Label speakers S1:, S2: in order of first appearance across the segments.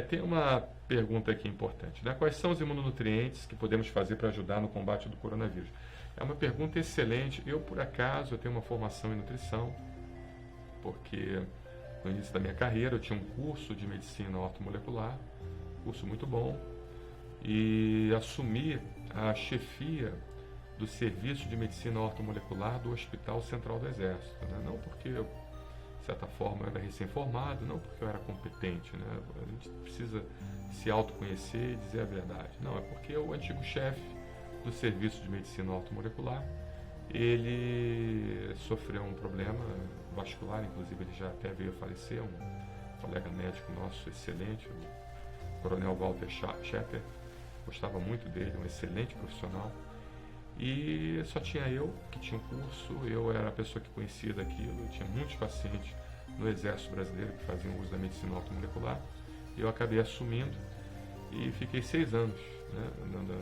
S1: Tem uma pergunta aqui importante, né? Quais são os imunonutrientes que podemos fazer para ajudar no combate do coronavírus? É uma pergunta excelente. Eu, por acaso, eu tenho uma formação em nutrição, porque no início da minha carreira eu tinha um curso de medicina ortomolecular, curso muito bom, e assumi a chefia do serviço de medicina ortomolecular do Hospital Central do Exército, né? Não porque eu, de certa forma, eu era recém-formado, não porque eu era competente, né? A gente precisa se autoconhecer e dizer a verdade. Não, é porque o antigo chefe do serviço de medicina ortomolecular, ele sofreu um problema vascular, inclusive ele já até veio a falecer, um colega médico nosso excelente, o Coronel Walter Schepper, gostava muito dele, um excelente profissional. E só tinha eu que tinha um curso, eu era a pessoa que conhecia daquilo, tinha muitos pacientes no Exército Brasileiro que faziam uso da medicina ortomolecular. Eu acabei assumindo e fiquei 6 anos, né,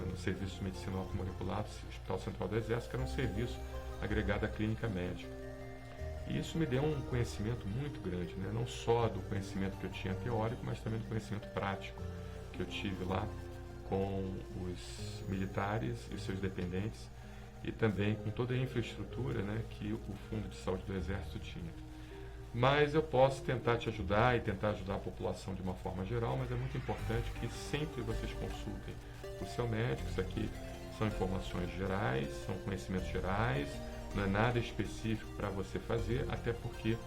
S1: no serviço de medicina ortomolecular do Hospital Central do Exército, que era um serviço agregado à clínica médica. E isso me deu um conhecimento muito grande, né, não só do conhecimento que eu tinha teórico, mas também do conhecimento prático que eu tive lá com os militares e seus dependentes e também com toda a infraestrutura, né, que o Fundo de Saúde do Exército tinha. Mas eu posso tentar te ajudar e tentar ajudar a população de uma forma geral, mas é muito importante que sempre vocês consultem o seu médico. Isso aqui são informações gerais, são conhecimentos gerais, não é nada específico para você fazer, até porque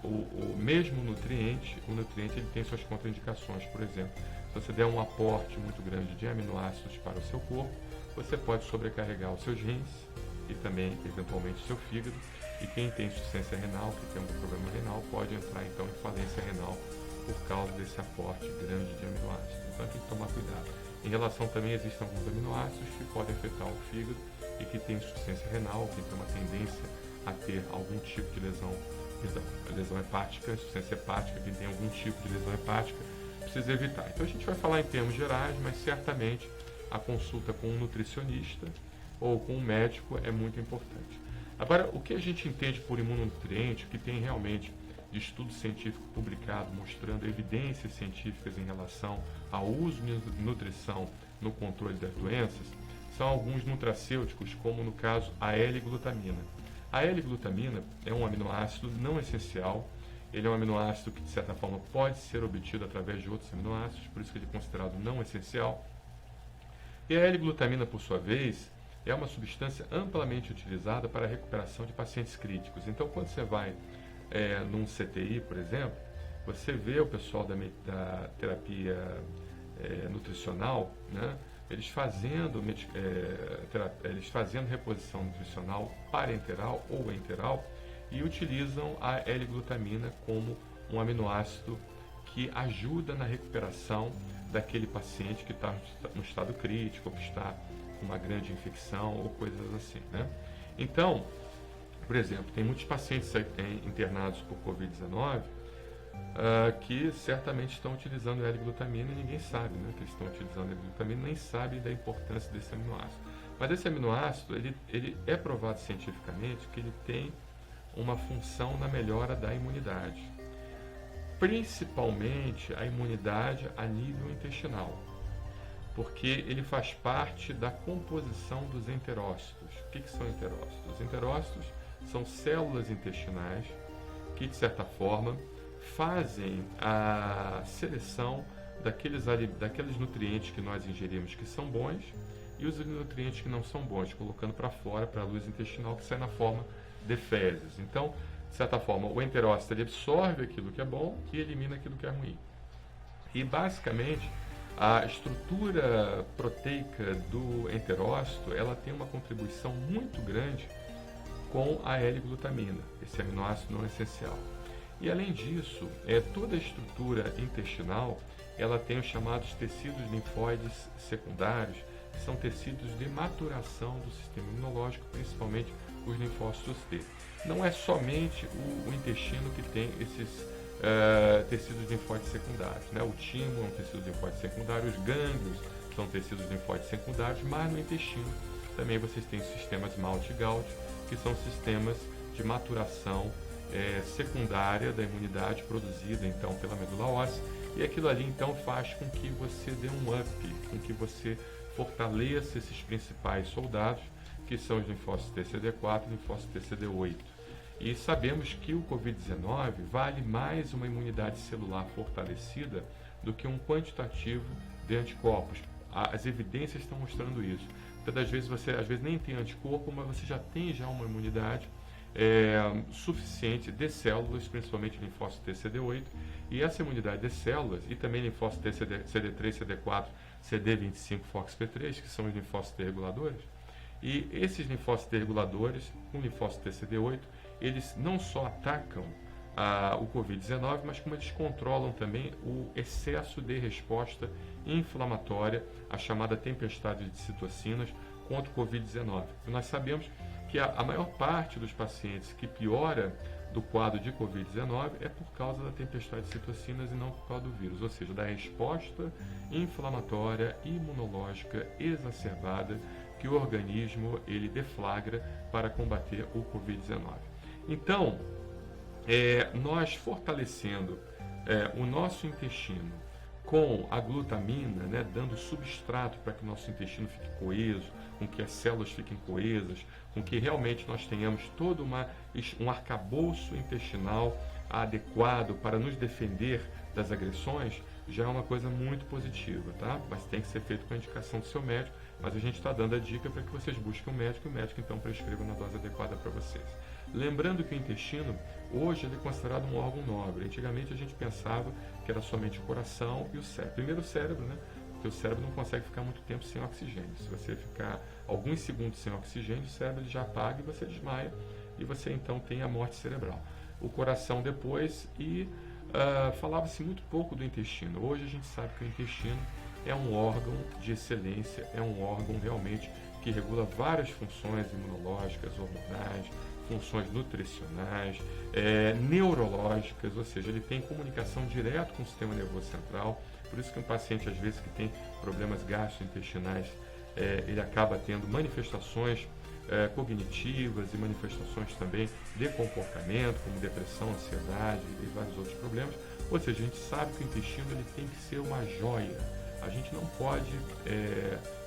S1: o mesmo nutriente, o nutriente ele tem suas contraindicações. Por exemplo, se você der um aporte muito grande de aminoácidos para o seu corpo, você pode sobrecarregar os seus rins e também, eventualmente, o seu fígado. E quem tem insuficiência renal, que tem algum problema renal, pode entrar então em falência renal por causa desse aporte grande de aminoácidos. Então tem que tomar cuidado. Em relação também, existem alguns aminoácidos que podem afetar o fígado e que tem insuficiência renal, que tem uma tendência a ter algum tipo de lesão, lesão hepática, insuficiência hepática, quem tem algum tipo de lesão hepática, precisa evitar. Então a gente vai falar em termos gerais, mas certamente a consulta com um nutricionista ou com um médico é muito importante. Agora, o que a gente entende por imunonutriente, o que tem realmente de estudo científico publicado mostrando evidências científicas em relação ao uso de nutrição no controle das doenças, são alguns nutracêuticos, como no caso a L-glutamina. A L-glutamina é um aminoácido não essencial, ele é um aminoácido que de certa forma pode ser obtido através de outros aminoácidos, por isso que ele é considerado não essencial. E a L-glutamina, por sua vez, é uma substância amplamente utilizada para a recuperação de pacientes críticos. Então, quando você vai num CTI, por exemplo, você vê o pessoal da terapia nutricional, né, eles fazendo reposição nutricional parenteral ou enteral e utilizam a L-glutamina como um aminoácido que ajuda na recuperação daquele paciente que está no estado crítico, ou que está com uma grande infecção ou coisas assim, né? Então, por exemplo, tem muitos pacientes internados por Covid-19 que certamente estão utilizando L-glutamina e ninguém sabe, né, que eles estão utilizando L-glutamina, nem sabem da importância desse aminoácido. Mas esse aminoácido, ele é provado cientificamente que ele tem uma função na melhora da imunidade, principalmente a imunidade a nível intestinal, porque ele faz parte da composição dos enterócitos. O que são enterócitos? Os enterócitos são células intestinais que, de certa forma, fazem a seleção daqueles nutrientes que nós ingerimos que são bons e os nutrientes que não são bons, colocando para fora, para a luz intestinal, que sai na forma de fezes. Então, de certa forma, o enterócito ele absorve aquilo que é bom e elimina aquilo que é ruim. E, basicamente, a estrutura proteica do enterócito, ela tem uma contribuição muito grande com a L-glutamina, esse aminoácido não essencial. E além disso, toda a estrutura intestinal, ela tem os chamados tecidos linfóides secundários, que são tecidos de maturação do sistema imunológico, principalmente os linfócitos T. Não é somente o intestino que tem esses tecidos linfóides secundários, né? O timo é um tecido linfóide secundário, os gânglios são tecidos linfóides secundários, mas no intestino também vocês têm os sistemas Malte e Gault, que são sistemas de maturação secundária da imunidade produzida então pela medula óssea e aquilo ali então faz com que você dê um up, com que você fortaleça esses principais soldados, que são os linfócitos TCD4 e linfócitos TCD8. E sabemos que o Covid-19 vale mais uma imunidade celular fortalecida do que um quantitativo de anticorpos. As evidências estão mostrando isso. Então, às vezes você nem tem anticorpo, mas você já tem uma imunidade suficiente de células, principalmente linfócito TCD8, e essa imunidade de células, e também linfócito CD3, CD4, CD25, FOXP3, que são os linfócitos reguladores, e esses linfócitos reguladores, com linfócito TCD8, eles não só atacam o Covid-19, mas como eles controlam também o excesso de resposta inflamatória, a chamada tempestade de citocinas contra o Covid-19. Nós sabemos que a maior parte dos pacientes que piora do quadro de Covid-19 é por causa da tempestade de citocinas e não por causa do vírus, ou seja, da resposta inflamatória imunológica exacerbada que o organismo ele deflagra para combater o Covid-19. Então, nós fortalecendo o nosso intestino com a glutamina, né, dando substrato para que o nosso intestino fique coeso, com que as células fiquem coesas, com que realmente nós tenhamos todo um arcabouço intestinal adequado para nos defender das agressões, já é uma coisa muito positiva, tá? Mas tem que ser feito com a indicação do seu médico, mas a gente está dando a dica para que vocês busquem um médico e o médico então prescreva na dose adequada para vocês. Lembrando que o intestino, hoje, ele é considerado um órgão nobre. Antigamente a gente pensava que era somente o coração e o cérebro. Primeiro o cérebro, né? Porque o cérebro não consegue ficar muito tempo sem oxigênio. Se você ficar alguns segundos sem oxigênio, o cérebro ele já apaga e você desmaia e você então tem a morte cerebral. O coração depois falava-se muito pouco do intestino. Hoje a gente sabe que o intestino é um órgão de excelência, é um órgão realmente que regula várias funções imunológicas, hormonais, funções nutricionais, neurológicas, ou seja, ele tem comunicação direta com o sistema nervoso central. Por isso que um paciente, às vezes, que tem problemas gastrointestinais, ele acaba tendo manifestações cognitivas e manifestações também de comportamento, como depressão, ansiedade e vários outros problemas. Ou seja, a gente sabe que o intestino ele tem que ser uma joia. A gente não pode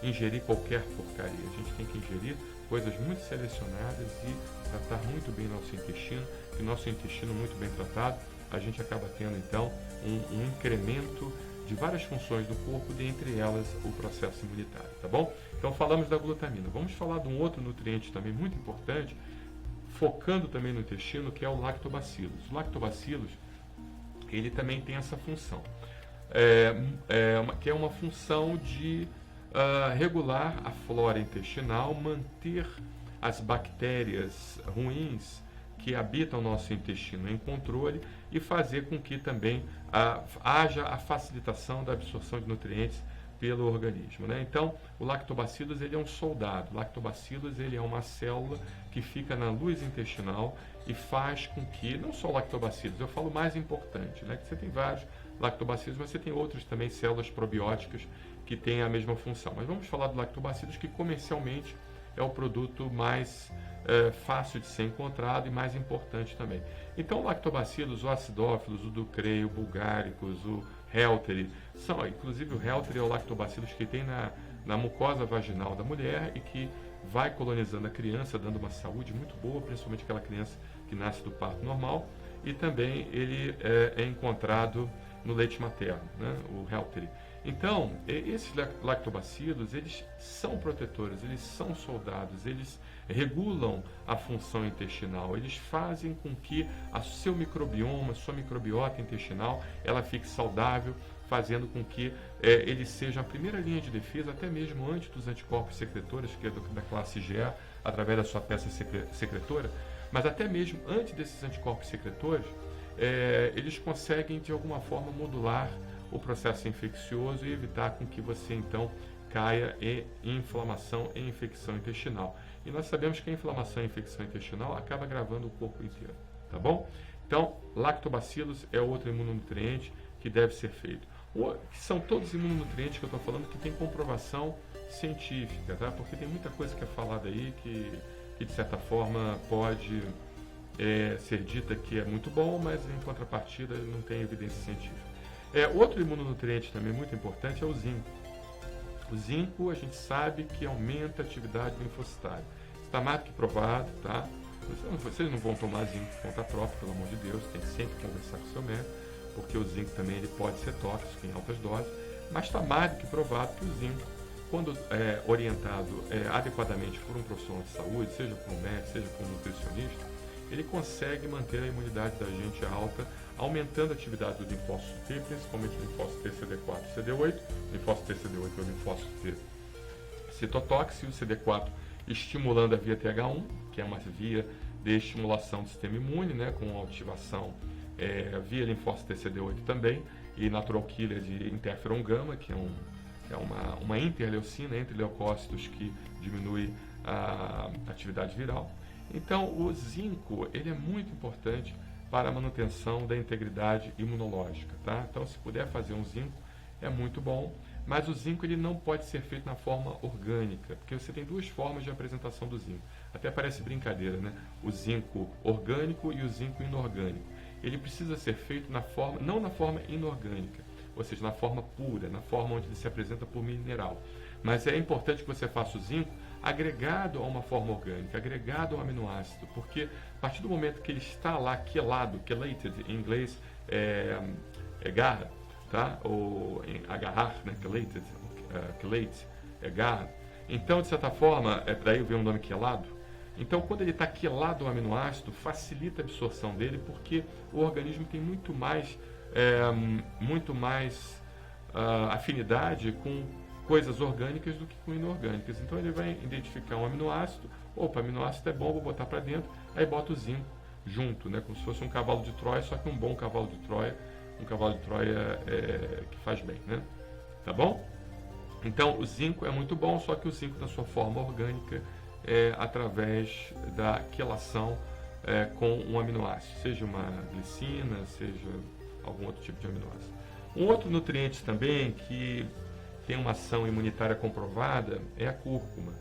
S1: ingerir qualquer porcaria. A gente tem que ingerir coisas muito selecionadas e tratar muito bem nosso intestino. E nosso intestino muito bem tratado, a gente acaba tendo então um incremento de várias funções do corpo, dentre elas o processo imunitário, tá bom? Então falamos da glutamina. Vamos falar de um outro nutriente também muito importante, focando também no intestino, que é o lactobacillus. O lactobacillus, ele também tem essa função, que é uma função de regular a flora intestinal, manter as bactérias ruins que habitam o nosso intestino em controle e fazer com que também haja a facilitação da absorção de nutrientes pelo organismo, né? Então, o lactobacillus ele é um soldado. O lactobacillus ele é uma célula que fica na luz intestinal e faz com que, não só o lactobacillus, eu falo mais importante, né? Que você tem vários lactobacillus, mas você tem outros também, células probióticas que têm a mesma função. Mas vamos falar do lactobacillus, que comercialmente é o produto mais fácil de ser encontrado e mais importante também. Então, o lactobacillus, o acidófilos, o ducreio, o bulgaricus, o Helteri, inclusive o Helteri é o lactobacillus que tem na mucosa vaginal da mulher e que vai colonizando a criança, dando uma saúde muito boa, principalmente aquela criança que nasce do parto normal, e também ele é encontrado no leite materno, né, o Helteri. Então, esses lactobacilos, eles são protetores, eles são soldados, eles regulam a função intestinal, eles fazem com que a seu microbioma, sua microbiota intestinal, ela fique saudável, fazendo com que ele seja a primeira linha de defesa, até mesmo antes dos anticorpos secretores, que é da classe IgA, através da sua peça secretora, mas até mesmo antes desses anticorpos secretores, eles conseguem, de alguma forma, modular o processo infeccioso e evitar com que você, então, caia em inflamação e infecção intestinal. E nós sabemos que a inflamação e infecção intestinal acaba agravando o corpo inteiro, tá bom? Então, lactobacillus é outro imunonutriente que deve ser feito. São todos imunonutrientes que eu estou falando que tem comprovação científica, tá? Porque tem muita coisa que é falada aí que de certa forma pode ser dita que é muito bom, mas em contrapartida não tem evidência científica. Outro imunonutriente também muito importante é o zinco. O zinco a gente sabe que aumenta a atividade linfocitária. Está mais do que provado, tá? Vocês não vão tomar zinco por conta própria, pelo amor de Deus, tem que sempre conversar com o seu médico, porque o zinco também ele pode ser tóxico em altas doses, mas está mais do que provado que o zinco, quando orientado adequadamente por um profissional de saúde, seja por um médico, seja por um nutricionista, ele consegue manter a imunidade da gente alta, aumentando a atividade do linfócito T, principalmente o linfócito T CD4 e CD8. O linfócito T CD8 é o linfócito T citotóxico, e o CD4 estimulando a via TH1, que é uma via de estimulação do sistema imune, né, com ativação via linfócito T CD8 também, e natural killer de interferon gama, que é uma interleucina entre leucócitos que diminui a atividade viral. Então, o zinco ele é muito importante para a manutenção da integridade imunológica, tá? Então, se puder fazer um zinco, é muito bom, mas o zinco ele não pode ser feito na forma orgânica, porque você tem duas formas de apresentação do zinco. Até parece brincadeira, né? O zinco orgânico e o zinco inorgânico. Ele precisa ser feito não na forma inorgânica, ou seja, na forma pura, na forma onde ele se apresenta por mineral. Mas é importante que você faça o zinco agregado a uma forma orgânica, agregado a um aminoácido, porque a partir do momento que ele está lá quelado, chelated em inglês garra, tá? Ou em agarrar, né? Chelated, chelate, garra. Então, de certa forma, daí vem o nome quelado. Então, quando ele está quelado ao aminoácido, facilita a absorção dele, porque o organismo tem muito mais afinidade com coisas orgânicas do que com inorgânicas. Então ele vai identificar um aminoácido, aminoácido é bom, vou botar para dentro, aí bota o zinco junto, né, como se fosse um cavalo de Troia, só que um bom cavalo de Troia, que faz bem, né? Tá bom? Então o zinco é muito bom, só que o zinco na sua forma orgânica através da quelação com um aminoácido, seja uma glicina, seja algum outro tipo de aminoácido. Um outro nutriente também que tem uma ação imunitária comprovada é a cúrcuma.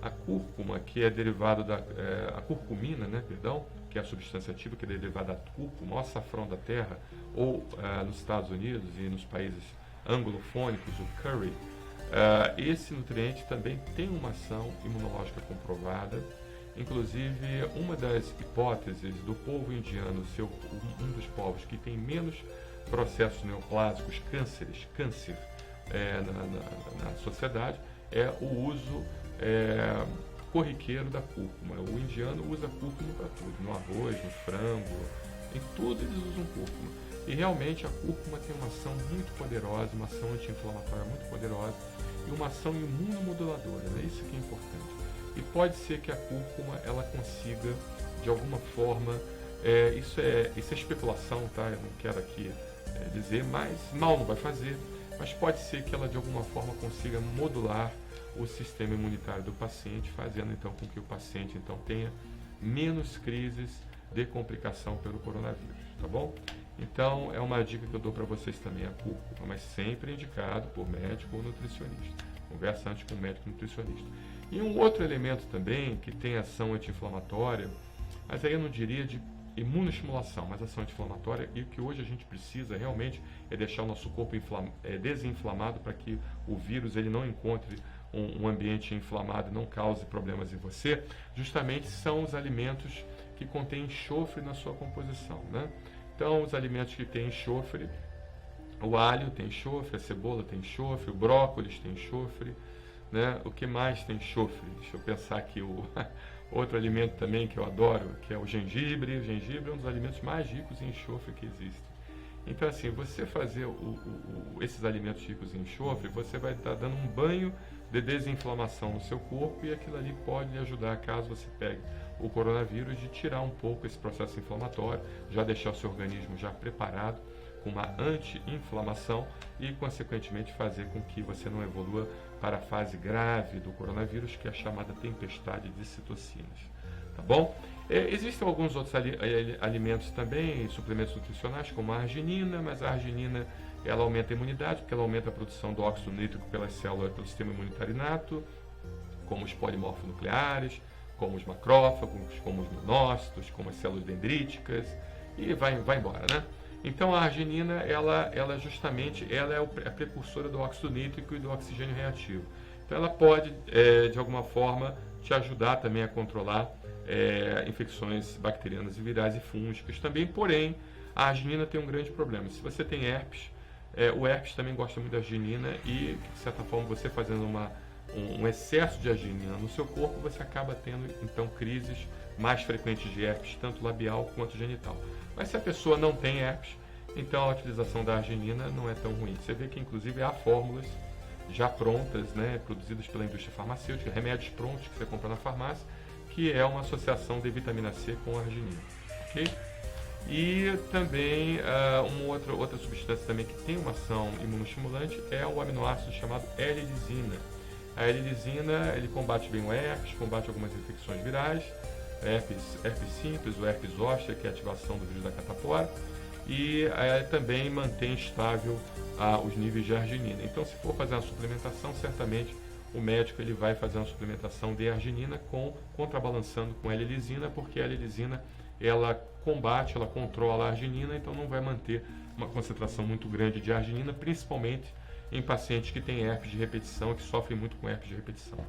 S1: A cúrcuma, que é derivada a curcumina, né, perdão, que é a substância ativa que é derivada da cúrcuma, o açafrão da terra, ou nos Estados Unidos e nos países anglofônicos, o curry. Esse nutriente também tem uma ação imunológica comprovada. Inclusive, uma das hipóteses do povo indiano ser um dos povos que tem menos processos neoplásicos, câncer na sociedade, é o uso corriqueiro da cúrcuma. O indiano usa cúrcuma para tudo, no arroz, no frango, em tudo eles usam cúrcuma. E realmente a cúrcuma tem uma ação muito poderosa, uma ação anti-inflamatória muito poderosa e uma ação imunomoduladora, né? Isso que é importante. E pode ser que a cúrcuma ela consiga, de alguma forma, isso é especulação, tá? Eu não quero aqui dizer, mas mal não vai fazer, mas pode ser que ela de alguma forma consiga modular o sistema imunitário do paciente, fazendo então com que o paciente então tenha menos crises de complicação pelo coronavírus, tá bom? Então é uma dica que eu dou para vocês também, a cúrcuma, mas sempre indicado por médico ou nutricionista. Conversa antes com o médico nutricionista. E um outro elemento também que tem ação anti-inflamatória, mas aí eu não diria de imunoestimulação, mas ação anti-inflamatória, e o que hoje a gente precisa realmente é deixar o nosso corpo desinflamado para que o vírus ele não encontre um ambiente inflamado e não cause problemas em você, justamente são os alimentos que contêm enxofre na sua composição, né? Então, os alimentos que têm enxofre, o alho tem enxofre, a cebola tem enxofre, o brócolis tem enxofre, né? O que mais tem enxofre? Deixa eu pensar aqui, outro alimento também que eu adoro, que é o gengibre. O gengibre é um dos alimentos mais ricos em enxofre que existem. Então, assim, você fazer esses alimentos ricos em enxofre, você vai estar dando um banho de desinflamação no seu corpo, e aquilo ali pode lhe ajudar, caso você pegue o coronavírus, de tirar um pouco esse processo inflamatório, já deixar o seu organismo já preparado com uma anti-inflamação e, consequentemente, fazer com que você não evolua para a fase grave do coronavírus, que é a chamada tempestade de citocinas. Tá bom? Existem alguns outros alimentos também, suplementos nutricionais, como a arginina, mas a arginina ela aumenta a imunidade, porque ela aumenta a produção do óxido nítrico pelas células pelo sistema imunitário inato, como os polimorfonucleares, como os macrófagos, como os monócitos, como as células dendríticas, e vai embora, né? Então a arginina, ela justamente ela é a precursora do óxido nítrico e do oxigênio reativo. Então ela pode, de alguma forma, te ajudar também a controlar infecções bacterianas e virais e fúngicas também, porém a arginina tem um grande problema. Se você tem herpes, o herpes também gosta muito da arginina e, de certa forma, você fazendo um excesso de arginina no seu corpo, você acaba tendo, então, crises mais frequentes de herpes, tanto labial quanto genital. Mas se a pessoa não tem herpes, então a utilização da arginina não é tão ruim. Você vê que, inclusive, há fórmulas já prontas, né, produzidas pela indústria farmacêutica, remédios prontos que você compra na farmácia, que é uma associação de vitamina C com arginina. Ok? E também uma outra substância também que tem uma ação imunostimulante é o aminoácido chamado L-lisina. A L-lisina, ele combate bem o herpes, combate algumas infecções virais, herpes simples, o herpes zoster, que é a ativação do vírus da catapora, e também mantém estável os níveis de arginina. Então, se for fazer uma suplementação, certamente o médico ele vai fazer uma suplementação de arginina contrabalançando com L-lisina, porque a L-lisina ela combate, ela controla a arginina, então não vai manter uma concentração muito grande de arginina, principalmente em pacientes que têm herpes de repetição, que sofrem muito com herpes de repetição.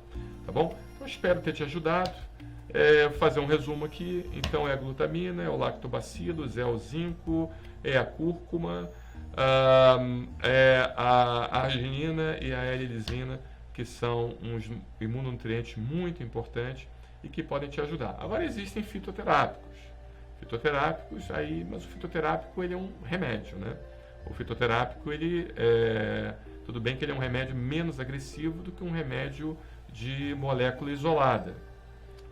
S1: Tá bom? Então, espero ter te ajudado. Fazer um resumo aqui. Então, é a glutamina, é o lactobacillus, é o zinco, é a cúrcuma, é a arginina e a L-lisina, que são uns imunonutrientes muito importantes e que podem te ajudar. Agora, existem fitoterápicos. Mas o fitoterápico ele é um remédio, né? O fitoterápico, tudo bem que ele é um remédio menos agressivo do que um remédio de molécula isolada.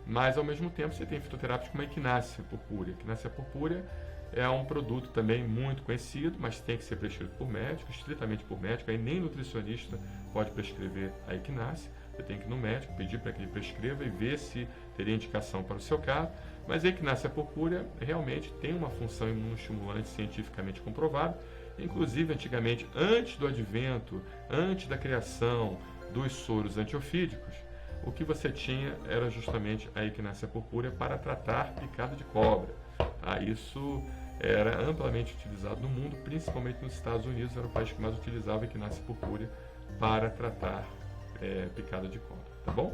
S1: Mas, ao mesmo tempo, você tem fitoterápicos como a Echinacea purpurea. A Echinacea purpurea é um produto também muito conhecido, mas tem que ser prescrito por médico, estritamente por médico. Aí nem nutricionista pode prescrever a Echinacea. Você tem que ir no médico, pedir para que ele prescreva e ver se teria indicação para o seu caso. Mas a Echinacea purpurea realmente tem uma função imunostimulante cientificamente comprovada. Inclusive, antigamente, antes do advento, antes da criação dos soros antiofídicos, o que você tinha era justamente a Echinacea purpurea para tratar picada de cobra. Isso era amplamente utilizado no mundo, principalmente nos Estados Unidos, era o país que mais utilizava a Echinacea purpurea para tratar picada de cobra, tá bom?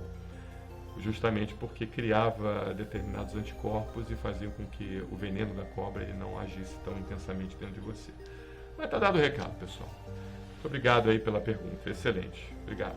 S1: Justamente porque criava determinados anticorpos e fazia com que o veneno da cobra ele não agisse tão intensamente dentro de você. Mas tá dado o recado, pessoal. Muito obrigado aí pela pergunta, excelente. Obrigado.